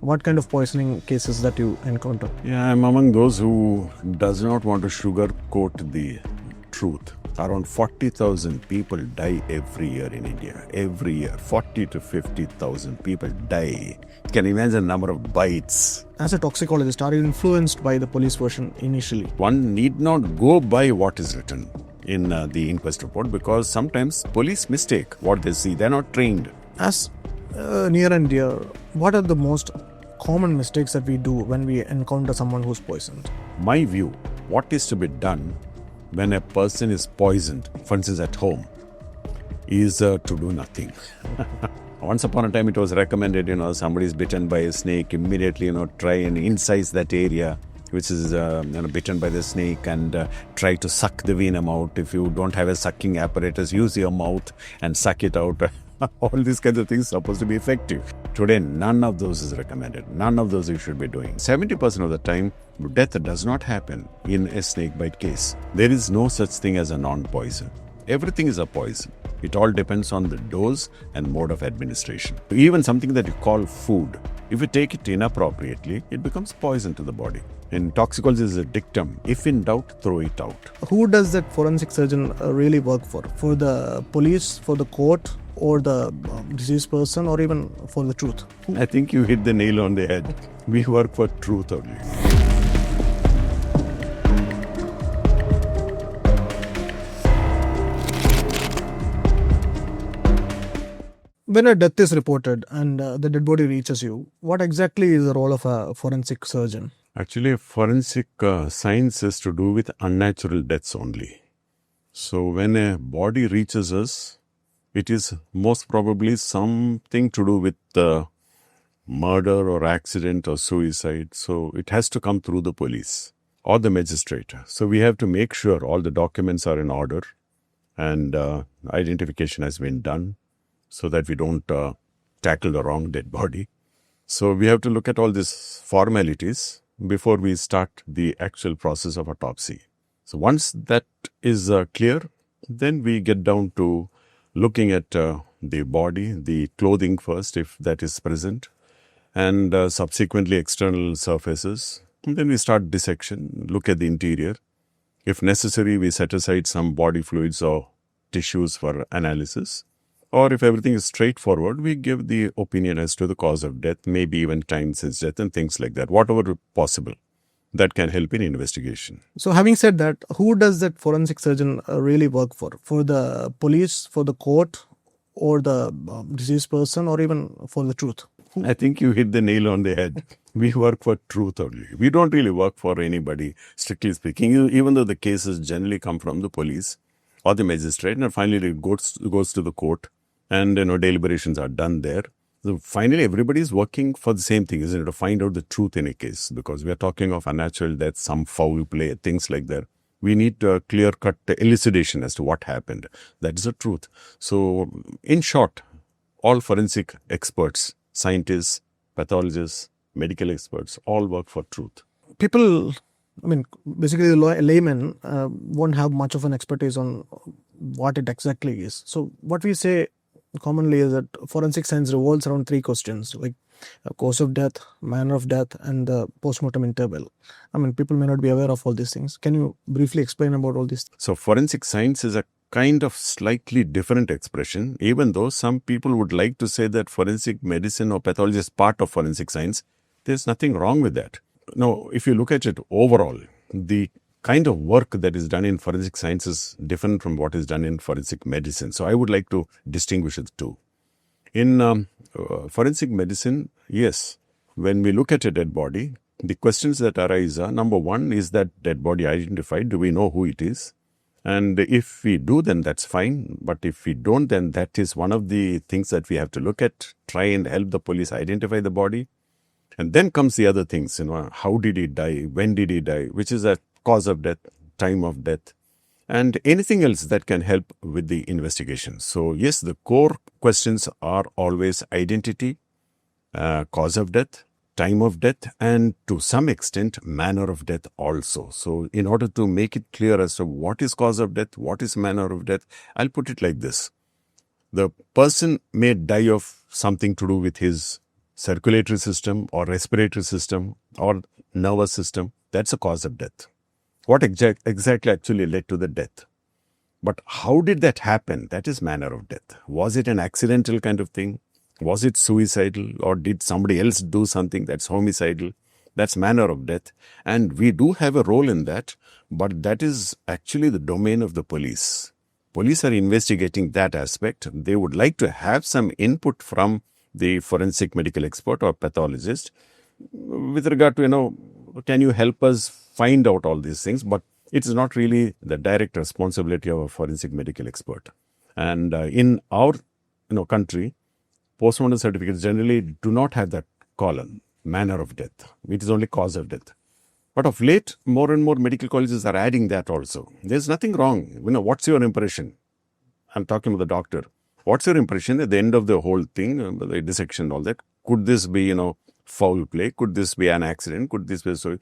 What kind of poisoning cases that you encounter? Yeah, I'm among those who does not want to sugarcoat the truth. Around 40,000 people die every year in India. Every year, 40 to 50,000 people die. Can you imagine the number of bites? As a toxicologist, are you influenced by the police version initially? One need not go by what is written in the inquest report, because sometimes police mistake what they see. They're not trained. As near and dear, what are the most common mistakes that we do when we encounter someone who's poisoned? My view, what is to be done when a person is poisoned, for instance at home, is to do nothing. Once upon a time it was recommended, somebody is bitten by a snake, immediately, try and incise that area which is bitten by the snake, and try to suck the venom out. If you don't have a sucking apparatus, use your mouth and suck it out. All these kinds of things are supposed to be effective. Today, none of those is recommended. None of those you should be doing. 70% of the time, death does not happen in a snake bite case. There is no such thing as a non-poison. Everything is a poison. It all depends on the dose and mode of administration. Even something that you call food, if you take it inappropriately, it becomes poison to the body. In toxicology, there is a dictum: if in doubt, throw it out. Who does that forensic surgeon really work for? For the police, for the court, or the deceased person, or even for the truth? I think you hit the nail on the head. We work for truth only. When a death is reported and the dead body reaches you, what exactly is the role of a forensic surgeon? Actually, forensic science is to do with unnatural deaths only. So when a body reaches us, it is most probably something to do with murder or accident or suicide. So it has to come through the police or the magistrate. So we have to make sure all the documents are in order and identification has been done, so that we don't tackle the wrong dead body. So we have to look at all these formalities before we start the actual process of autopsy. So once that is clear, then we get down to looking at the body, the clothing first, if that is present, and subsequently external surfaces. And then we start dissection, look at the interior. If necessary, we set aside some body fluids or tissues for analysis. Or if everything is straightforward, we give the opinion as to the cause of death, maybe even time since death and things like that, whatever possible that can help in investigation. So having said that, who does that forensic surgeon really work for? For the police, for the court, or the deceased person, or even for the truth? I think you hit the nail on the head. We work for truth only. We don't really work for anybody, strictly speaking, even though the cases generally come from the police or the magistrate, and finally it goes to the court. And deliberations are done there. So finally, everybody is working for the same thing, isn't it? To find out the truth in a case, because we are talking of unnatural death, some foul play, things like that. We need a clear-cut elucidation as to what happened. That is the truth. So, in short, all forensic experts, scientists, pathologists, medical experts, all work for truth. People, basically the layman won't have much of an expertise on what it exactly is. So what we say commonly is that forensic science revolves around three questions, like cause of death, manner of death, and the postmortem interval. People may not be aware of all these things. Can you briefly explain about all these? So forensic science is a kind of slightly different expression, even though some people would like to say that forensic medicine or pathology is part of forensic science. There's nothing wrong with that. Now, if you look at it overall, the kind of work that is done in forensic science is different from what is done in forensic medicine. So I would like to distinguish the two. In forensic medicine, yes, when we look at a dead body, the questions that arise are, number one, is that dead body identified? Do we know who it is? And if we do, then that's fine. But if we don't, then that is one of the things that we have to look at, try and help the police identify the body. And then comes the other things, how did he die? When did he die? Which is a cause of death, time of death, and anything else that can help with the investigation. So yes, the core questions are always identity, cause of death, time of death, and to some extent manner of death also. So in order to make it clear as to what is cause of death, what is manner of death, I'll put it like this. The person may die of something to do with his circulatory system or respiratory system or nervous system, that's a cause of death. What exactly actually led to the death? But how did that happen? That is manner of death. Was it an accidental kind of thing? Was it suicidal, or did somebody else do something that's homicidal? That's manner of death. And we do have a role in that, but that is actually the domain of the police. Police are investigating that aspect. They would like to have some input from the forensic medical expert or pathologist with regard to, can you help us find out all these things? But it's not really the direct responsibility of a forensic medical expert. And in our country, postmortem certificates generally do not have that column, manner of death. It is only cause of death. But of late, more and more medical colleges are adding that also. There's nothing wrong. What's your impression? I'm talking about the doctor. What's your impression at the end of the whole thing, the dissection, all that? Could this be, foul play? Could this be an accident? Could this be so?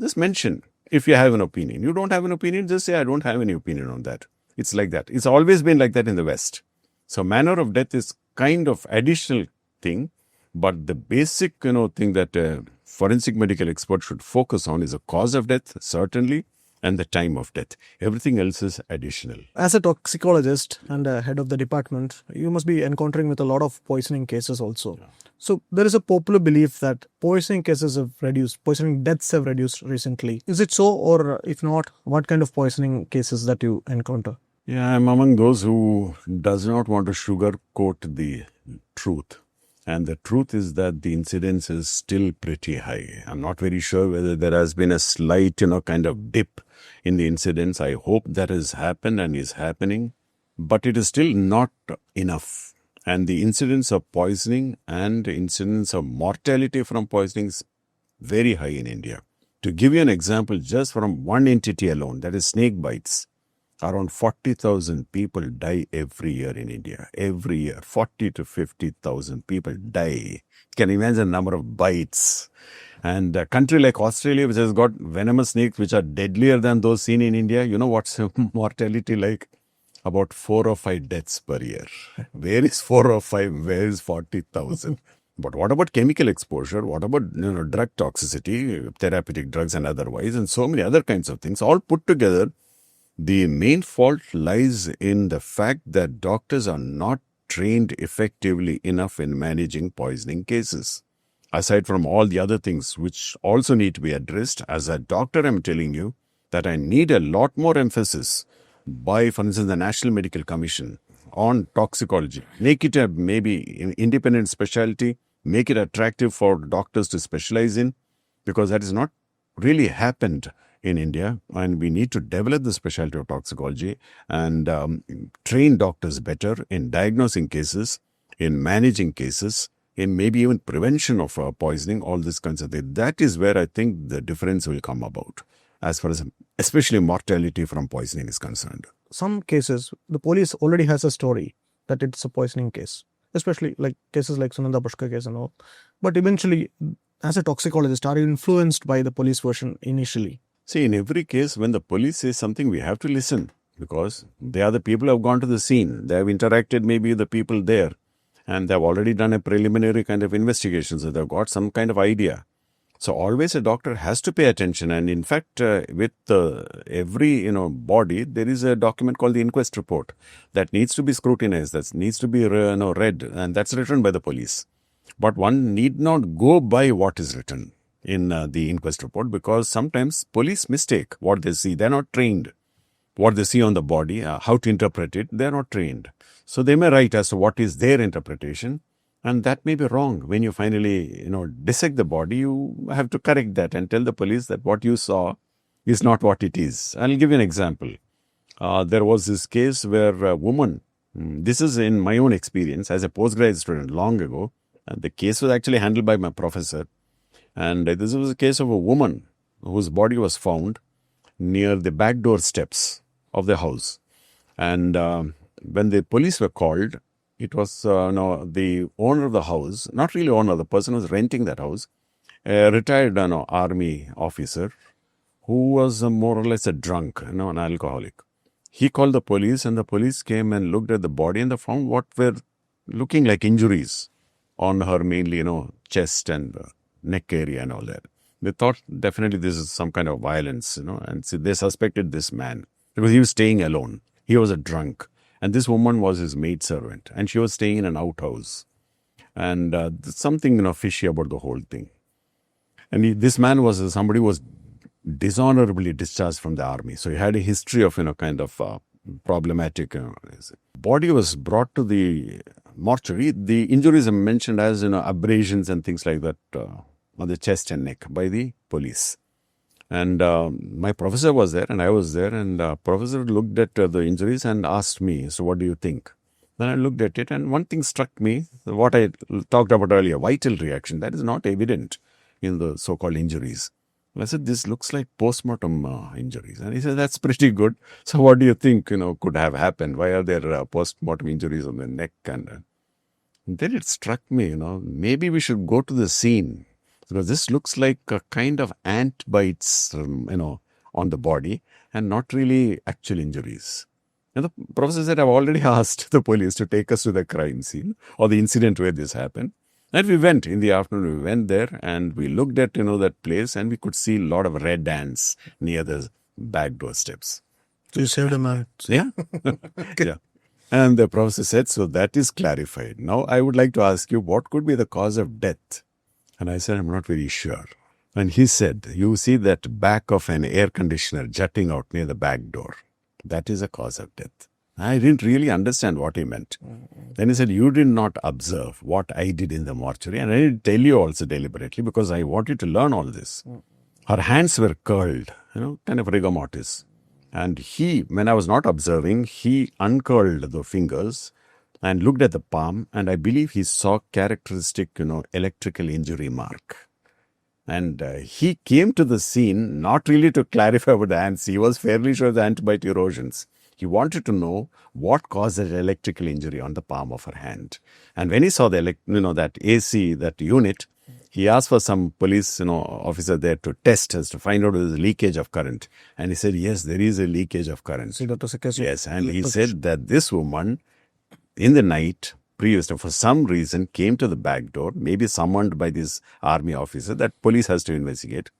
Just mention if you have an opinion. You don't have an opinion, just say, I don't have any opinion on that. It's like that. It's always been like that in the West. So manner of death is kind of additional thing, but the basic, thing that a forensic medical expert should focus on is the cause of death, certainly, and the time of death. Everything else is additional. As a toxicologist and a head of the department, you must be encountering with a lot of poisoning cases also. Yeah. So there is a popular belief that poisoning cases have reduced, poisoning deaths have reduced recently. Is it so, or if not, what kind of poisoning cases that you encounter? Yeah, I'm among those who does not want to sugarcoat the truth. And the truth is that the incidence is still pretty high. I'm not very sure whether there has been a slight, kind of dip in the incidence. I hope that has happened and is happening, but it is still not enough. And the incidence of poisoning and incidence of mortality from poisoning is very high in India. To give you an example, just from one entity alone, that is snake bites, around 40,000 people die every year in India. Every year, 40 to 50,000 people die. Can you imagine the number of bites? And a country like Australia, which has got venomous snakes which are deadlier than those seen in India, what's mortality like? About 4 or 5 deaths per year. Where is 4 or 5? Where is 40,000? But what about chemical exposure? What about drug toxicity, therapeutic drugs and otherwise, and so many other kinds of things, all put together? The main fault lies in the fact that doctors are not trained effectively enough in managing poisoning cases. Aside from all the other things which also need to be addressed, as a doctor I'm telling you that I need a lot more emphasis by, for instance, the National Medical Commission on toxicology. Make it a maybe independent specialty, make it attractive for doctors to specialize in, because that has not really happened in India, and we need to develop the specialty of toxicology and train doctors better in diagnosing cases, in managing cases, in maybe even prevention of poisoning, all this kinds of things. That is where I think the difference will come about, as far as especially mortality from poisoning is concerned. Some cases, the police already has a story that it's a poisoning case, especially like cases like Sunanda Pushkar case and all. But eventually, as a toxicologist, are you influenced by the police version initially? See, in every case, when the police says something, we have to listen, because they are the people who have gone to the scene. They have interacted maybe with the people there, and they have already done a preliminary kind of investigation, so they've got some kind of idea. So always a doctor has to pay attention. And in fact, with every body, there is a document called the Inquest Report that needs to be scrutinized, that needs to be read, and that's written by the police. But one need not go by what is written in the inquest report, because sometimes police mistake what they see. They're not trained. What they see on the body, how to interpret it, they're not trained. So they may write as to what is their interpretation, and that may be wrong. When you finally, dissect the body, you have to correct that and tell the police that what you saw is not what it is. I'll give you an example. There was this case where a woman, this is in my own experience as a postgraduate student long ago, and the case was actually handled by my professor. And this was a case of a woman whose body was found near the back door steps of the house. And when the police were called, it was the owner of the house, not really owner, the person who was renting that house, a retired army officer who was more or less a drunk, an alcoholic. He called the police, and the police came and looked at the body, and they found what were looking like injuries on her, mainly, chest and neck area and all that. They thought definitely this is some kind of violence, and so they suspected this man because he was staying alone. He was a drunk, and this woman was his maidservant, and she was staying in an outhouse. And something, fishy about the whole thing. And this man was somebody who was dishonorably discharged from the army. So he had a history of, kind of problematic. Body was brought to the mortuary. The injuries are mentioned as, abrasions and things like that on the chest and neck by the police. And my professor was there and I was there, and professor looked at the injuries and asked me, so what do you think? Then I looked at it, and one thing struck me, what I talked about earlier, vital reaction. That is not evident in the so-called injuries. I said, this looks like postmortem injuries. And he said, that's pretty good. So what do you think, could have happened? Why are there postmortem injuries on the neck? And then it struck me, maybe we should go to the scene. Because this looks like a kind of ant bites, on the body and not really actual injuries. And the professor said, I've already asked the police to take us to the crime scene or the incident where this happened. And we went in the afternoon, we went there and we looked at, that place, and we could see a lot of red ants near the back door steps. So you saved a man. Yeah. Yeah. And the professor said, so that is clarified. Now I would like to ask you, what could be the cause of death? And I said, I'm not very sure. And he said, you see that back of an air conditioner jutting out near the back door. That is a cause of death. I didn't really understand what he meant. Then he said, you did not observe what I did in the mortuary. And I didn't tell you also deliberately because I wanted to learn all this. Her hands were curled, kind of rigor mortis. And when I was not observing, he uncurled the fingers and looked at the palm. And I believe he saw characteristic, electrical injury mark. And he came to the scene not really to clarify about the ants. He was fairly sure the antibite erosions. He wanted to know what caused that electrical injury on the palm of her hand. And when he saw that AC, that unit, he asked for some police, officer there to test us to find out if there's a leakage of current. And he said, yes, there is a leakage of current. So that was a case of yes, and he said that this woman, in the night, for some reason, came to the back door, maybe summoned by this army officer that police has to investigate.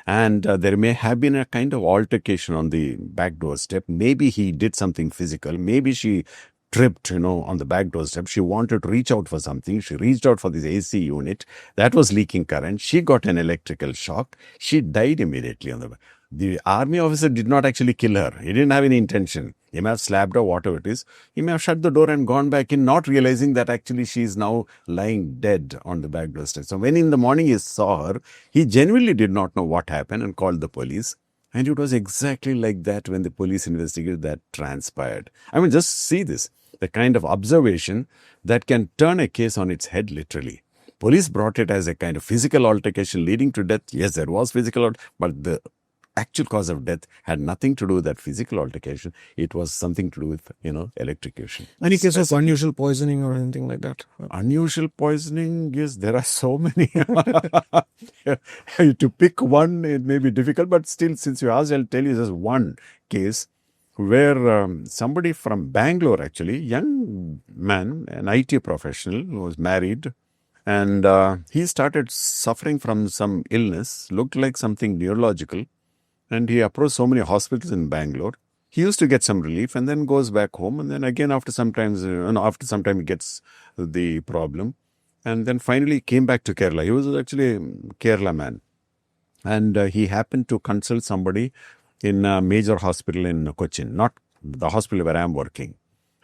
And there may have been a kind of altercation on the back door step. Maybe he did something physical. Maybe she tripped, on the back door step. She wanted to reach out for something. She reached out for this AC unit. That was leaking current. She got an electrical shock. She died immediately on the back. The army officer did not actually kill her. He didn't have any intention. He may have slapped her, whatever it is. He may have shut the door and gone back in, not realizing that actually she is now lying dead on the back door step. So when in the morning he saw her, he genuinely did not know what happened and called the police. And it was exactly like that when the police investigated that transpired. I mean, just see this, the kind of observation that can turn a case on its head literally. Police brought it as a kind of physical altercation leading to death. Yes, there was physical, but the actual cause of death had nothing to do with that physical altercation. It was something to do with, electrocution. Any case of unusual poisoning or anything like that? Unusual poisoning, yes, there are so many. To pick one, it may be difficult, but still, since you asked, I'll tell you just one case where somebody from Bangalore, actually, young man, an IT professional who was married, and he started suffering from some illness, looked like something neurological. And he approached so many hospitals in Bangalore. He used to get some relief and then goes back home. And then again, after some time, he gets the problem. And then finally came back to Kerala. He was actually a Kerala man. And he happened to consult somebody in a major hospital in Kochi, not the hospital where I am working,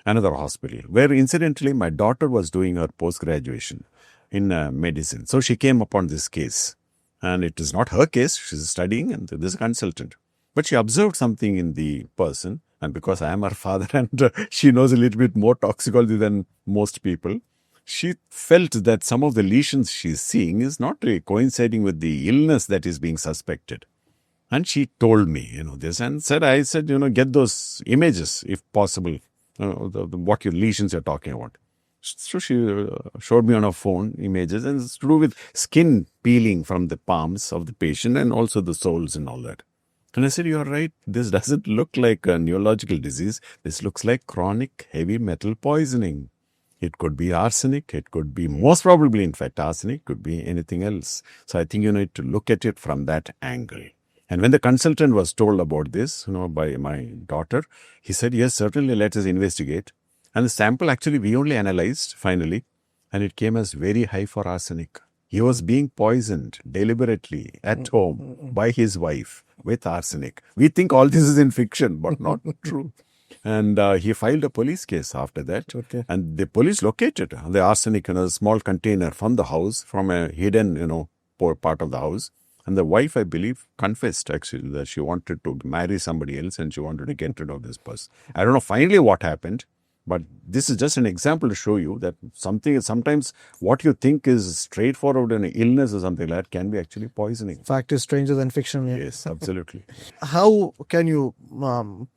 another hospital, where incidentally my daughter was doing her post-graduation in medicine. So she came upon this case. And it is not her case. She's studying and this is a consultant. But she observed something in the person. And because I am her father and she knows a little bit more toxicology than most people, she felt that some of the lesions she's seeing is not really coinciding with the illness that is being suspected. And she told me, this and I said, get those images if possible, what your lesions you're talking about. So she showed me on her phone images, and it's to do with skin peeling from the palms of the patient and also the soles and all that. And I said, you're right. This doesn't look like a neurological disease. This looks like chronic heavy metal poisoning. It could be arsenic. It could be most probably, in fact, arsenic. Could be anything else. So I think you need to look at it from that angle. And when the consultant was told about this, by my daughter, he said, yes, certainly let us investigate. And the sample actually we only analyzed finally, and it came as very high for arsenic. He was being poisoned deliberately at home by his wife with arsenic. We think all this is in fiction, but not true. And he filed a police case after that. Okay. And the police located the arsenic in a small container from the house, from a hidden, part of the house. And the wife, I believe, confessed actually that she wanted to marry somebody else and she wanted to get rid of this person. I don't know finally what happened, but this is just an example to show you that sometimes what you think is straightforward an illness or something like that can be actually poisoning. Fact is stranger than fiction. Yeah. Yes, absolutely. How can you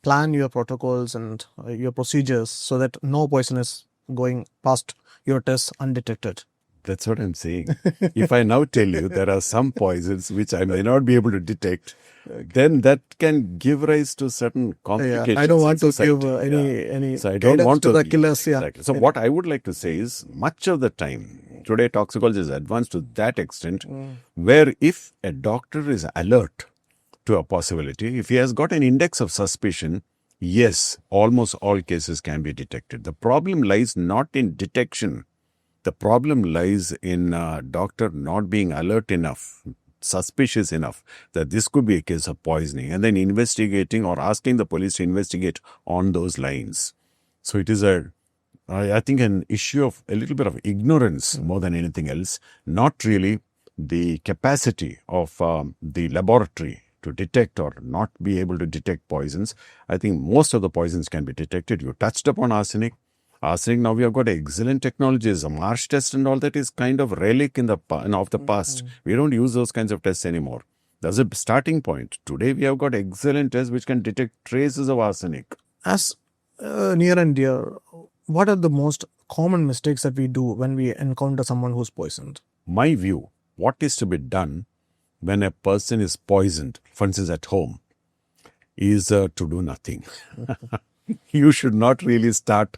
plan your protocols and your procedures so that no poison is going past your tests undetected? That's what I'm saying. If I now tell you there are some poisons which I may not be able to detect, then that can give rise to certain complications. Yeah, I don't want to give any so I don't want to the killers. Yeah. Exactly. So what I would like to say is much of the time, today toxicology is advanced to that extent where if a doctor is alert to a possibility, if he has got an index of suspicion, yes, almost all cases can be detected. The problem lies not in detection. The problem lies in doctor not being alert enough, suspicious enough that this could be a case of poisoning, and then investigating or asking the police to investigate on those lines. So it is I think, an issue of a little bit of ignorance more than anything else, not really the capacity of the laboratory to detect or not be able to detect poisons. I think most of the poisons can be detected. You touched upon arsenic. Arsenic, now we have got excellent technologies. A marsh test and all that is kind of relic of the past. We don't use those kinds of tests anymore. That's a starting point. Today we have got excellent tests which can detect traces of arsenic. As near and dear, what are the most common mistakes that we do when we encounter someone who's poisoned? My view, what is to be done when a person is poisoned, for instance at home, is to do nothing. You should not really start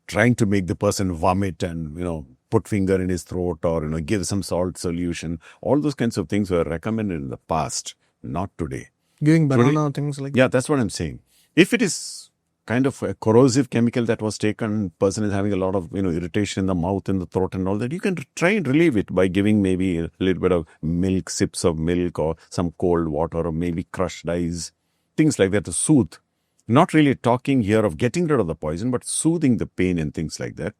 trying to make the person vomit and, put finger in his throat or, give some salt solution. All those kinds of things were recommended in the past, not today. Giving banana, things like that? Yeah, that's what I'm saying. If it is kind of a corrosive chemical that was taken, person is having a lot of, irritation in the mouth, in the throat and all that, you can try and relieve it by giving maybe a little bit of milk, sips of milk or some cold water or maybe crushed ice, things like that to soothe. Not really talking here of getting rid of the poison, but soothing the pain and things like that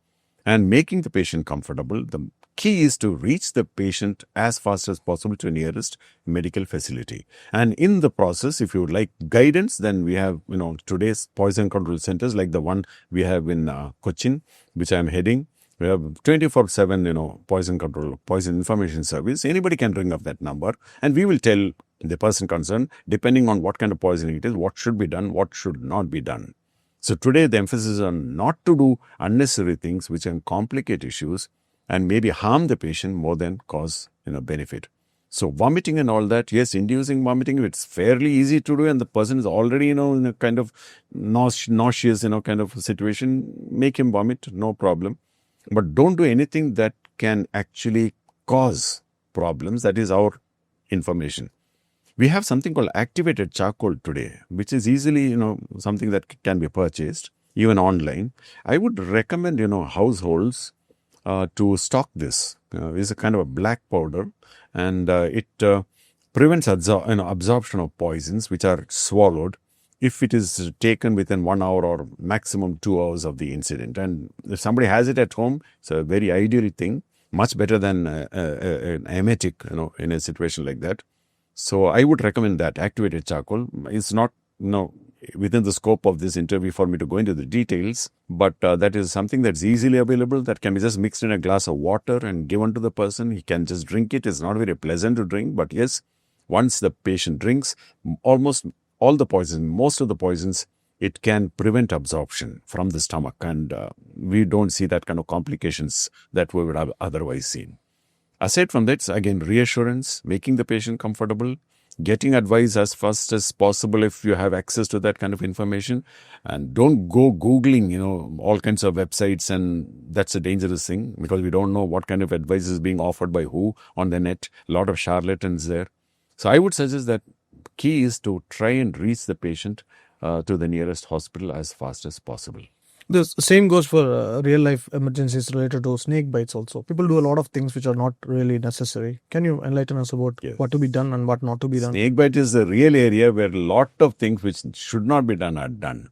and making the patient comfortable. The key is to reach the patient as fast as possible to nearest medical facility. And in the process, if you would like guidance, then we have, today's poison control centers like the one we have in Kochi, which I am heading. We have 24/7, poison control, poison information service. Anybody can ring up that number and we will tell the person concerned, depending on what kind of poisoning it is, what should be done, what should not be done. So today the emphasis is on not to do unnecessary things which can complicate issues and maybe harm the patient more than cause benefit. So vomiting and all that, yes, inducing vomiting, it's fairly easy to do and the person is already, in a kind of nauseous, kind of situation, make him vomit, no problem. But don't do anything that can actually cause problems. That is our information. We have something called activated charcoal today, which is easily, something that can be purchased, even online. I would recommend, households to stock this. It's a kind of a black powder and it prevents absorption of poisons which are swallowed if it is taken within 1 hour or maximum 2 hours of the incident. And if somebody has it at home, it's a very ideal thing, much better than an emetic, in a situation like that. So I would recommend that activated charcoal. It's not, within the scope of this interview for me to go into the details, but that is something that's easily available that can be just mixed in a glass of water and given to the person. He can just drink it. It's not very pleasant to drink, but yes, once the patient drinks, almost all the poisons, most of the poisons, it can prevent absorption from the stomach and we don't see that kind of complications that we would have otherwise seen. Aside from that, it's again reassurance, making the patient comfortable, getting advice as fast as possible if you have access to that kind of information, and don't go Googling, all kinds of websites, and that's a dangerous thing because we don't know what kind of advice is being offered by who on the net. A lot of charlatans there. So I would suggest that key is to try and reach the patient to the nearest hospital as fast as possible. The same goes for real life emergencies related to snake bites also. People do a lot of things which are not really necessary. Can you enlighten us about what to be done and what not to be done? Snake bite is the real area where a lot of things which should not be done are done.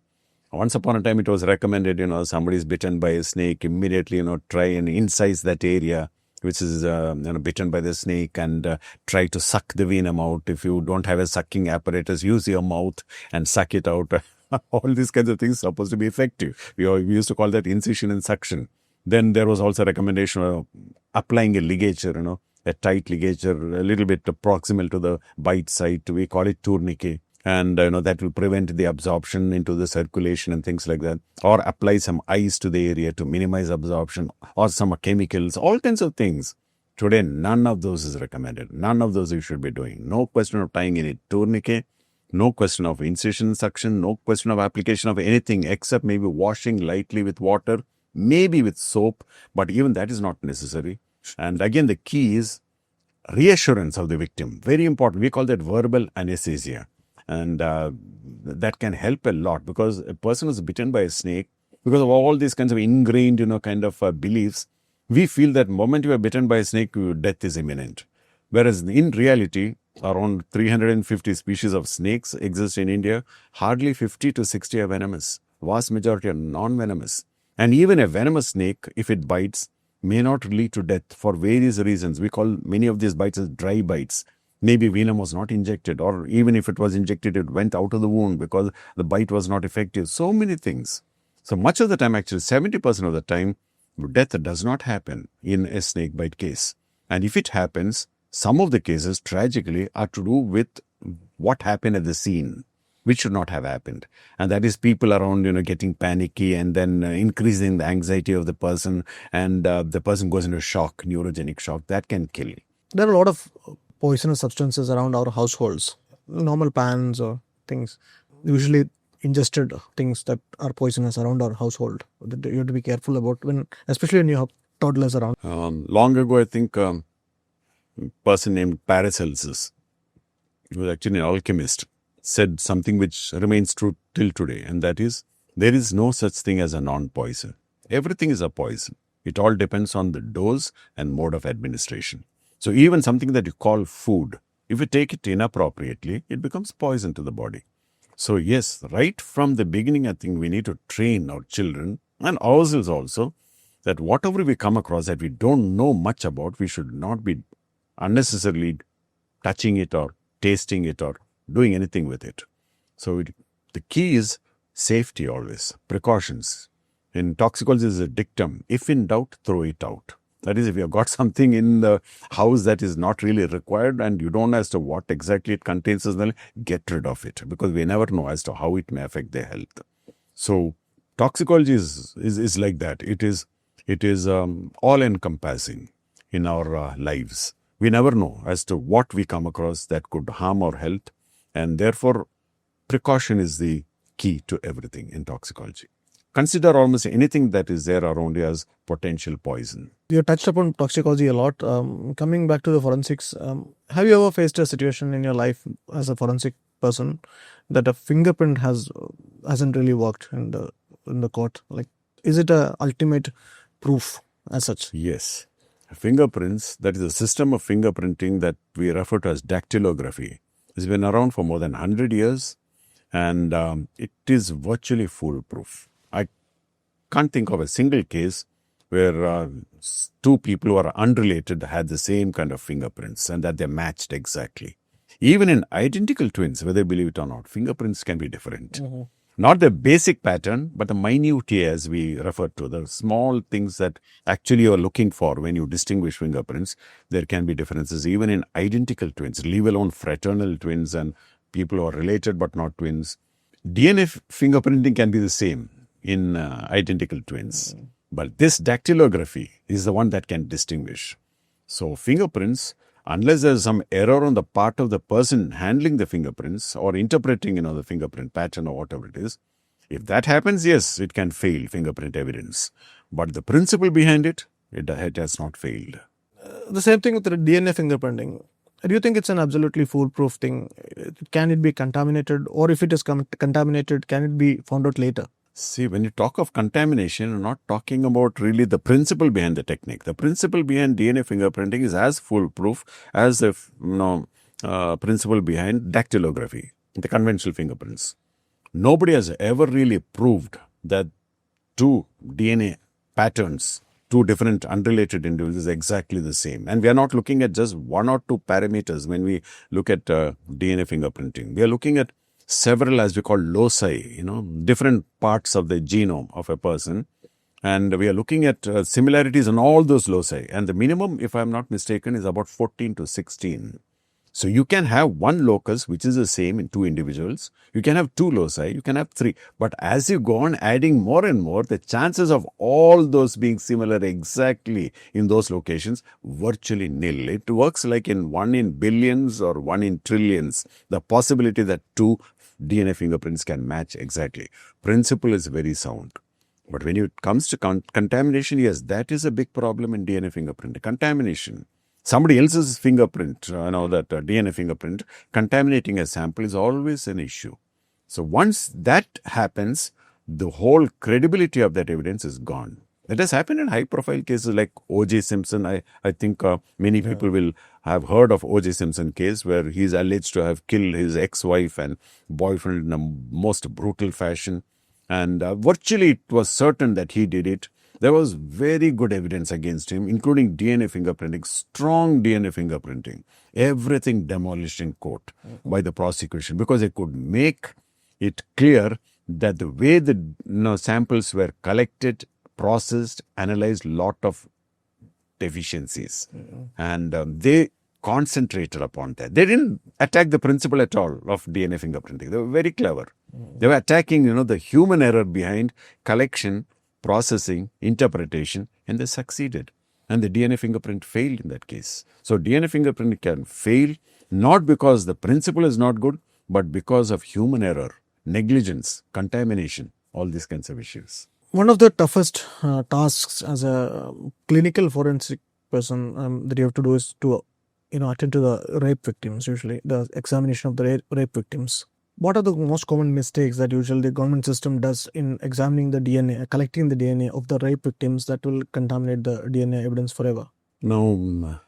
Once upon a time, it was recommended, somebody is bitten by a snake, immediately, try and incise that area which is, bitten by the snake, and try to suck the venom out. If you don't have a sucking apparatus, use your mouth and suck it out. All these kinds of things are supposed to be effective. We used to call that incision and suction. Then there was also a recommendation of applying a ligature, a tight ligature, a little bit proximal to the bite site. We call it tourniquet. And, that will prevent the absorption into the circulation and things like that. Or apply some ice to the area to minimize absorption, or some chemicals, all kinds of things. Today, none of those is recommended. None of those you should be doing. No question of tying any tourniquet. No question of incision suction, no question of application of anything except maybe washing lightly with water, maybe with soap, but even that is not necessary. And again, the key is reassurance of the victim. Very important. We call that verbal anesthesia. And that can help a lot, because a person who's bitten by a snake, because of all these kinds of ingrained, beliefs, we feel that moment you are bitten by a snake, your death is imminent. Whereas in reality, around 350 species of snakes exist in India. Hardly 50 to 60 are venomous. Vast majority are non-venomous. And even a venomous snake, if it bites, may not lead to death for various reasons. We call many of these bites as dry bites. Maybe venom was not injected, or even if it was injected, it went out of the wound because the bite was not effective. So many things. So much of the time, actually 70% of the time, death does not happen in a snake bite case. And if it happens, some of the cases, tragically, are to do with what happened at the scene, which should not have happened. And that is people around, getting panicky and then increasing the anxiety of the person, and the person goes into shock, neurogenic shock. That can kill. There are a lot of poisonous substances around our households, normal pans or things, usually ingested things that are poisonous around our household. You have to be careful about especially when you have toddlers around. Long ago, I think, person named Paracelsus, who was actually an alchemist, said something which remains true till today, and that is, there is no such thing as a non-poison. Everything is a poison. It all depends on the dose and mode of administration. So even something that you call food, if you take it inappropriately, it becomes poison to the body. So yes, right from the beginning, I think we need to train our children and ourselves also, that whatever we come across that we don't know much about, we should not be unnecessarily touching it or tasting it or doing anything with it. So the key is safety always, precautions. In toxicology, is a dictum: if in doubt, throw it out. That is, if you have got something in the house that is not really required and you don't know as to what exactly it contains, get rid of it, because we never know as to how it may affect their health. So toxicology is like that. It is all-encompassing in our lives. We never know as to what we come across that could harm our health, and therefore precaution is the key to everything in toxicology. Consider almost anything that is there around you as potential poison. You touched upon toxicology a lot. Coming back to the forensics, have you ever faced a situation in your life as a forensic person that a fingerprint hasn't really worked in the court? Like, is it a ultimate proof as such? Yes. Fingerprints, that is a system of fingerprinting that we refer to as dactylography, has been around for more than 100 years, and it is virtually foolproof. I can't think of a single case where two people who are unrelated had the same kind of fingerprints and that they matched exactly. Even in identical twins, whether you believe it or not, fingerprints can be different. Mm-hmm. Not the basic pattern, but the minutiae, as we refer to, the small things that actually you are looking for when you distinguish fingerprints. There can be differences even in identical twins, leave alone fraternal twins and people who are related but not twins. DNA fingerprinting can be the same in identical twins. But this dactylography is the one that can distinguish. So fingerprints, unless there's some error on the part of the person handling the fingerprints or interpreting, the fingerprint pattern or whatever it is, if that happens, yes, it can fail fingerprint evidence. But the principle behind it, it has not failed. The same thing with the DNA fingerprinting. Do you think it's an absolutely foolproof thing? Can it be contaminated? Or if it is contaminated, can it be found out later? See, when you talk of contamination, you're not talking about really the principle behind the technique. The principle behind DNA fingerprinting is as foolproof as the principle behind dactylography, the conventional fingerprints. Nobody has ever really proved that two DNA patterns, two different unrelated individuals, is exactly the same. And we are not looking at just one or two parameters when we look at DNA fingerprinting. We are looking at several, as we call loci, different parts of the genome of a person. And we are looking at similarities on all those loci. And the minimum, if I'm not mistaken, is about 14 to 16. So you can have one locus which is the same in two individuals. You can have two loci, you can have three. But as you go on adding more and more, the chances of all those being similar exactly in those locations, virtually nil. It works like in 1 in billions or 1 in trillions. The possibility that two DNA fingerprints can match exactly. Principle is very sound. But when it comes to contamination, yes, that is a big problem in DNA fingerprint. Contamination. Somebody else's fingerprint, that DNA fingerprint, contaminating a sample is always an issue. So once that happens, the whole credibility of that evidence is gone. That has happened in high-profile cases like O.J. Simpson. I think many people will have heard of O.J. Simpson case where he is alleged to have killed his ex-wife and boyfriend in a most brutal fashion. And virtually it was certain that he did it. There was very good evidence against him, including DNA fingerprinting, strong DNA fingerprinting. Everything demolished in court by the prosecution because it could make it clear that the way the samples were collected, processed, analyzed, lot of deficiencies. And they concentrated upon that. They didn't attack the principle at all of DNA fingerprinting. They were very clever. They were attacking, the human error behind collection, processing, interpretation, and they succeeded. And the DNA fingerprint failed in that case. So DNA fingerprint can fail not because the principle is not good, but because of human error, negligence, contamination, all these kinds of issues. One of the toughest tasks as a clinical forensic person that you have to do is to attend to the rape victims, usually the examination of the rape victims. What are the most common mistakes that usually the government system does in examining the DNA, collecting the DNA of the rape victims that will contaminate the DNA evidence forever? Now,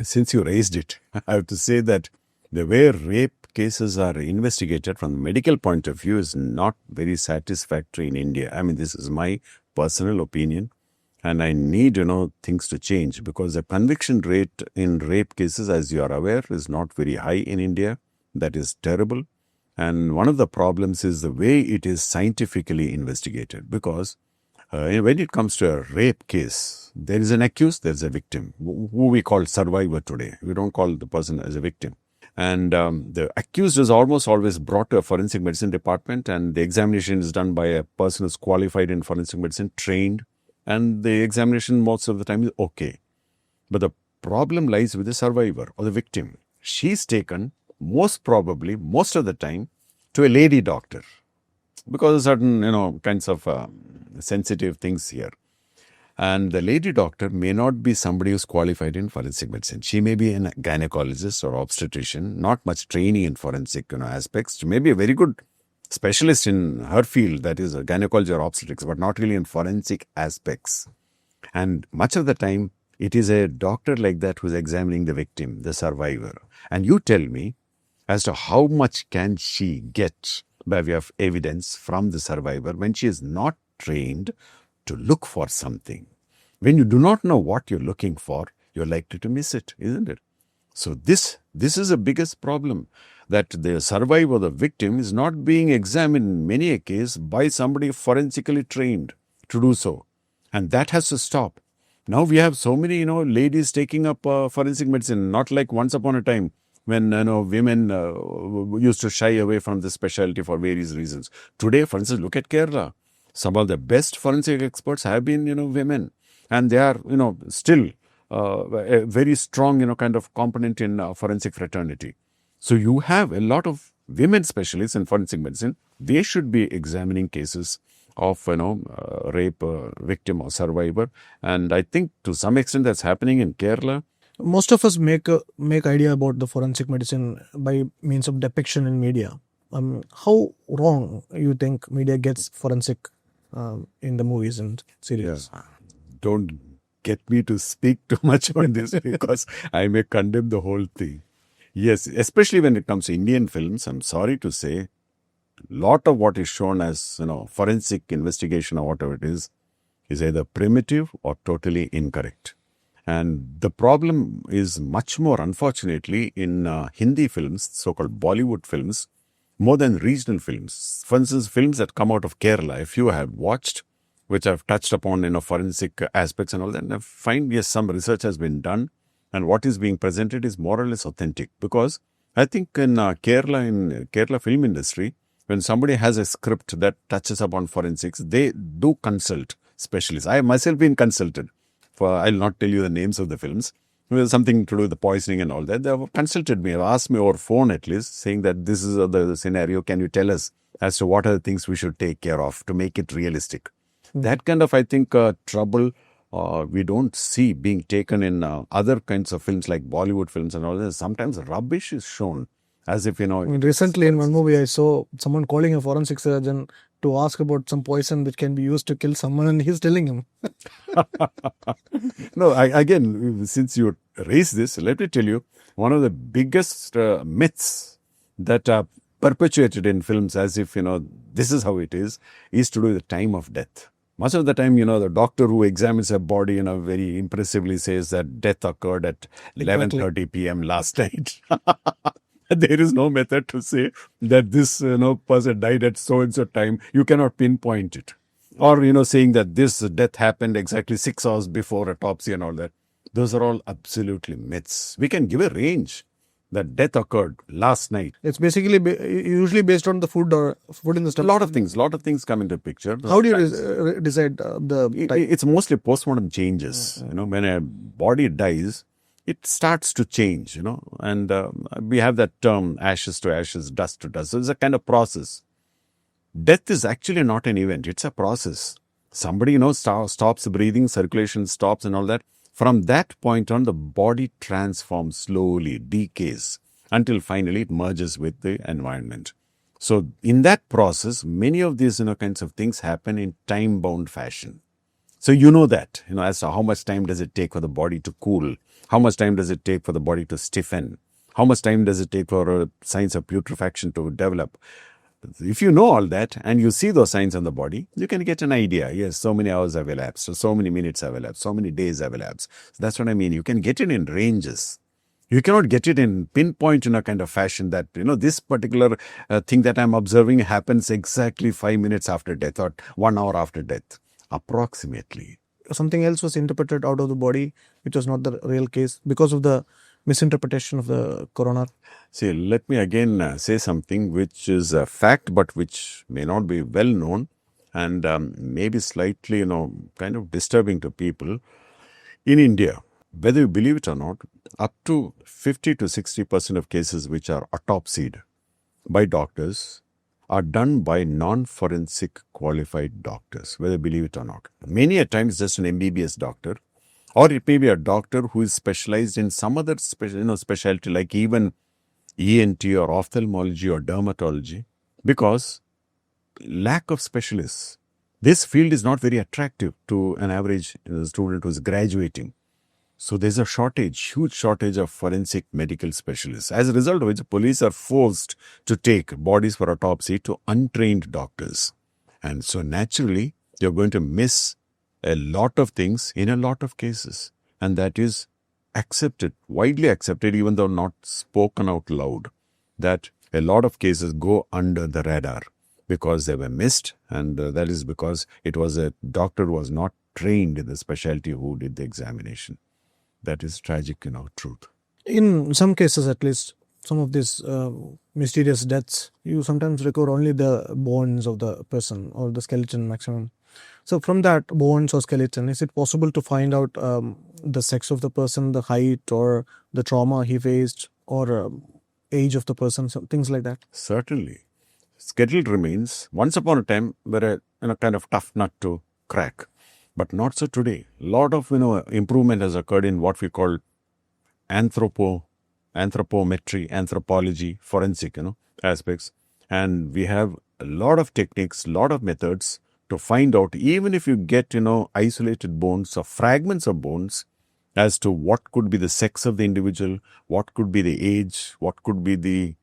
since you raised it, I have to say that the way rape cases are investigated from the medical point of view is not very satisfactory in India. I mean, this is my personal opinion. And I need, things to change because the conviction rate in rape cases, as you are aware, is not very high in India. That is terrible. And one of the problems is the way it is scientifically investigated because when it comes to a rape case, there is an accused, there is a victim, who we call survivor today. We don't call the person as a victim. And the accused is almost always brought to a forensic medicine department and the examination is done by a person who is qualified in forensic medicine, trained, and the examination most of the time is okay. But the problem lies with the survivor or the victim. She's taken most probably, most of the time, to a lady doctor because of certain, kinds of sensitive things here. And the lady doctor may not be somebody who's qualified in forensic medicine. She may be a gynecologist or obstetrician, not much training in forensic aspects. She may be a very good specialist in her field, that is gynecology or obstetrics, but not really in forensic aspects. And much of the time, it is a doctor like that who's examining the victim, the survivor. And you tell me as to how much can she get by way of evidence from the survivor when she is not trained to look for something. When you do not know what you're looking for, you're likely to miss it, isn't it? So this is the biggest problem, that the survivor, the victim, is not being examined in many a case by somebody forensically trained to do so. And that has to stop. Now we have so many, ladies taking up forensic medicine, not like once upon a time when, women used to shy away from this specialty for various reasons. Today, for instance, look at Kerala. Some of the best forensic experts have been, women. And they are, still a very strong, kind of component in forensic fraternity. So you have a lot of women specialists in forensic medicine. They should be examining cases of, rape victim or survivor. And I think to some extent that's happening in Kerala. Most of us make idea about the forensic medicine by means of depiction in media. How wrong you think media gets forensic in the movies and series? Yeah. Don't get me to speak too much on this because I may condemn the whole thing. Yes, especially when it comes to Indian films, I'm sorry to say, lot of what is shown as, forensic investigation or whatever it is either primitive or totally incorrect. And the problem is much more, unfortunately, in Hindi films, so-called Bollywood films, more than regional films. For instance, films that come out of Kerala, if you have watched, which I've touched upon, forensic aspects and all that, and I find, yes, some research has been done, and what is being presented is more or less authentic. Because I think in Kerala film industry, when somebody has a script that touches upon forensics, they do consult specialists. I have myself been consulted. I'll not tell you the names of the films. It was something to do with the poisoning and all that. They have consulted me, have asked me over phone at least, saying that this is the scenario. Can you tell us as to what are the things we should take care of to make it realistic? That kind of, I think, trouble we don't see being taken in other kinds of films like Bollywood films and all that. Sometimes rubbish is shown as if, recently in one movie, I saw someone calling a forensic surgeon to ask about some poison which can be used to kill someone, and he's telling him. No, again, since you raised this, let me tell you, one of the biggest myths that are perpetuated in films as if, this is how it is to do with the time of death. Much of the time, the doctor who examines a body, very impressively says that death occurred at 11:30 p.m. last night. There is no method to say that this person died at so-and-so time. You cannot pinpoint it. Or, saying that this death happened exactly 6 hours before autopsy and all that. Those are all absolutely myths. We can give a range that death occurred last night. It's basically usually based on the food in the stomach. A lot of things come into picture. How do you decide the type? It's mostly postmortem changes. When a body dies, it starts to change, and we have that term ashes to ashes, dust to dust. So it's a kind of process. Death is actually not an event. It's a process. Somebody, stops breathing, circulation stops and all that. From that point on, the body transforms slowly, decays, until finally it merges with the environment. So in that process, many of these, kinds of things happen in time-bound fashion. So that, as to how much time does it take for the body to cool? How much time does it take for the body to stiffen? How much time does it take for signs of putrefaction to develop? If you know all that and you see those signs on the body, you can get an idea. Yes, so many hours have elapsed, so many minutes have elapsed, so many days have elapsed. So that's what I mean. You can get it in ranges. You cannot get it in pinpoint in a kind of fashion that, this particular thing that I'm observing happens exactly 5 minutes after death or 1 hour after death. Approximately. Something else was interpreted out of the body, which was not the real case because of the misinterpretation of the coroner. See, let me again say something which is a fact, but which may not be well known and maybe slightly, kind of disturbing to people. In India, whether you believe it or not, up to 50 to 60% of cases which are autopsied by doctors are done by non-forensic qualified doctors, whether you believe it or not. Many a times just an MBBS doctor, or it may be a doctor who is specialized in some other specialty like even ENT or ophthalmology or dermatology, because lack of specialists. This field is not very attractive to an average student who is graduating. So there's a huge shortage of forensic medical specialists. As a result of which, police are forced to take bodies for autopsy to untrained doctors. And so naturally, you're going to miss a lot of things in a lot of cases. And that is accepted, widely accepted, even though not spoken out loud, that a lot of cases go under the radar because they were missed. And that is because it was a doctor who was not trained in the specialty who did the examination. That is tragic, truth. In some cases, at least, some of these mysterious deaths, you sometimes recover only the bones of the person or the skeleton maximum. So from that bones or skeleton, is it possible to find out the sex of the person, the height, or the trauma he faced, or age of the person, so things like that? Certainly. Skeletal remains, once upon a time, were a kind of tough nut to crack. But not so today. A lot of improvement has occurred in what we call anthropometry, anthropology, forensic aspects. And we have a lot of techniques, a lot of methods to find out, even if you get isolated bones or fragments of bones, as to what could be the sex of the individual, what could be the age, what could be the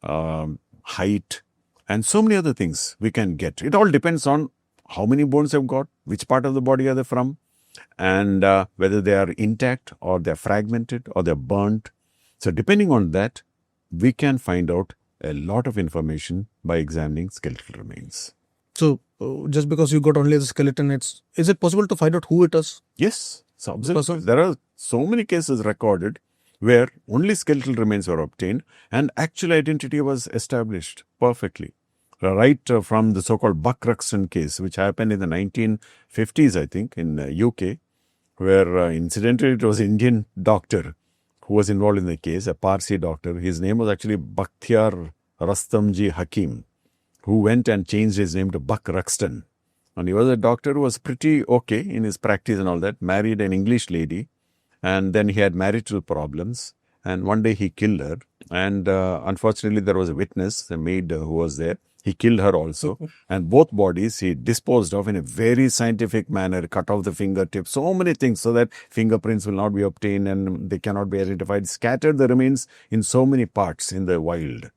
height, and so many other things we can get. It all depends on how many bones you've got, which part of the body are they from, and whether they are intact or they're fragmented or they're burnt. So depending on that, we can find out a lot of information by examining skeletal remains. So just because you got only the skeleton, is it possible to find out who it is? Yes. So there are so many cases recorded where only skeletal remains were obtained and actual identity was established perfectly. Right from the so-called Buck Ruxton case, which happened in the 1950s, I think, in UK, where incidentally it was an Indian doctor who was involved in the case, a Parsi doctor. His name was actually Bakhtiar Rastamji Hakim, who went and changed his name to Buck Ruxton. And he was a doctor who was pretty okay in his practice and all that, married an English lady, and then he had marital problems. And one day he killed her. And unfortunately, there was a witness, a maid who was there. He killed her also. And both bodies he disposed of in a very scientific manner, cut off the fingertips, so many things so that fingerprints will not be obtained and they cannot be identified. Scattered the remains in so many parts in the wild.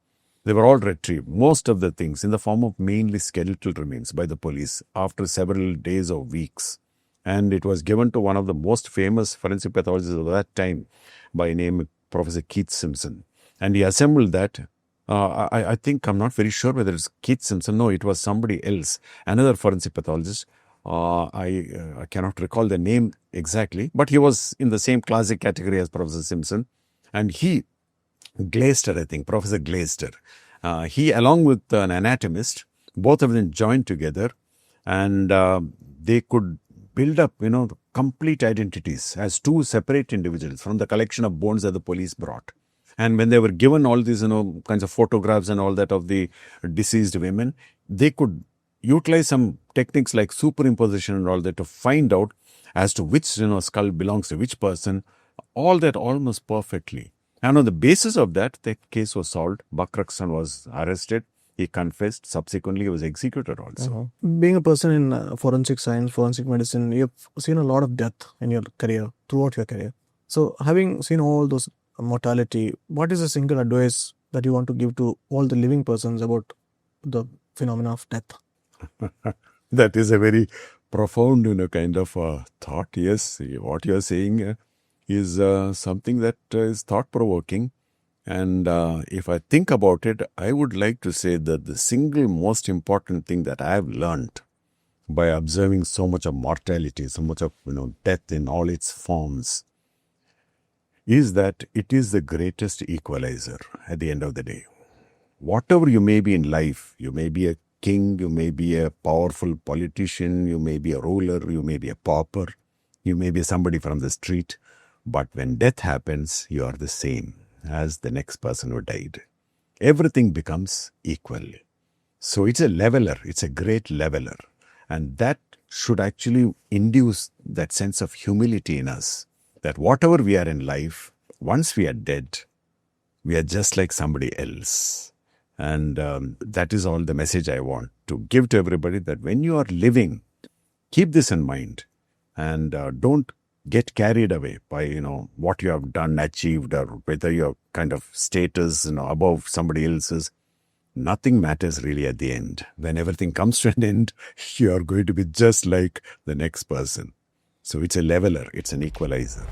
They were all retrieved, most of the things, in the form of mainly skeletal remains by the police after several days or weeks. And it was given to one of the most famous forensic pathologists of that time by name Professor Keith Simpson. And he assembled that. I think, I'm not very sure whether it's Keith Simpson. No, it was somebody else, another forensic pathologist. I cannot recall the name exactly, but he was in the same classic category as Professor Simpson. And he, Glaister, I think, Professor Glaister, he, along with an anatomist, both of them joined together and they could build up, complete identities as two separate individuals from the collection of bones that the police brought. And when they were given all these, kinds of photographs and all that of the deceased women, they could utilize some techniques like superimposition and all that to find out as to which, skull belongs to which person, all that almost perfectly. And on the basis of that, the case was solved. Buck Ruxton was arrested. He confessed. Subsequently, he was executed also. Being a person in forensic science, forensic medicine, you've seen a lot of death in your career, throughout your career. So having seen all those mortality, what is a single advice that you want to give to all the living persons about the phenomena of death? That is a very profound, kind of thought. Yes, what you are saying is something that is thought-provoking. And if I think about it, I would like to say that the single most important thing that I have learned by observing so much of mortality, so much of death in all its forms, is that it is the greatest equalizer at the end of the day. Whatever you may be in life, you may be a king, you may be a powerful politician, you may be a ruler, you may be a pauper, you may be somebody from the street, but when death happens, you are the same as the next person who died. Everything becomes equal. So it's a leveler, it's a great leveler. And that should actually induce that sense of humility in us, that whatever we are in life, once we are dead, we are just like somebody else. And that is all the message I want to give to everybody, that when you are living, keep this in mind and don't get carried away by, what you have done, achieved, or whether your kind of status, above somebody else's. Nothing matters really at the end. When everything comes to an end, you are going to be just like the next person. So it's a leveler, it's an equalizer.